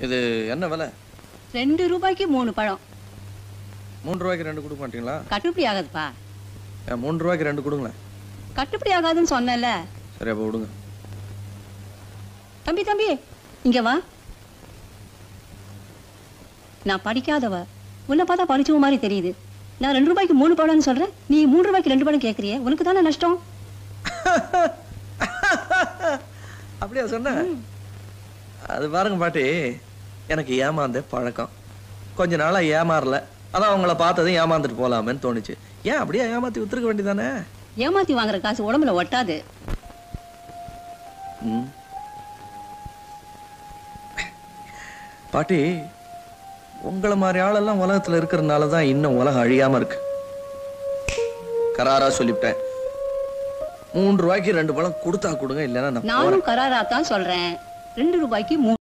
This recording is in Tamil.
இது என்ன விலை? 2 ரூபாய்க்கு 3 பழம். 3 ரூபாய்க்கு 2 கொடுக்க மாட்டீங்களா? கட்டுப்படி ஆகாதுப்பா. 3 ரூபாய்க்கு 2 கொடுங்களேன். கட்டுப்படி ஆகாதுன்னு சொன்னேன்ல. சரி அப்ப விடுங்க. தம்பி தம்பி இங்க வா. நான் படிக்காதவ. உன்னை பார்த்தா படிச்சவ மாதிரி தெரியுது. நான் 2 ரூபாய்க்கு 3 பழம்னு சொல்றேன். நீ 3 ரூபாய்க்கு 2 பழம் கேட்கறியே. உனக்கு தானே நஷ்டம். அப்படியா சொன்ன? அது பாருங்க பாட்டி, எனக்கு ஏமாந்த பழக்கம். கொஞ்ச நாளா ஏமாறல. அதான் அவங்கள பார்த்ததும் ஏமாந்துட்டு போலாமேன்னு தோணுச்சு. ஏன் அப்படியே ஏமாத்தி வித்துருக்க வேண்டியதானே? ஏமாத்தி வாங்குற காசு உடம்புல ஒட்டாது. பாட்டி, உங்களை மாதிரி ஆளெல்லாம் உலகத்துல இருக்கிறதுனால தான் இன்னும் உலகம் அழியாம இருக்கு. கராரா சொல்லிவிட்டேன். 3 ரூபாய்க்கு 2 பழம் கொடுத்தா கொடுங்க, இல்லைன்னா நானும் கராரா தான் சொல்றேன். 2 ரூபாய்க்கு 3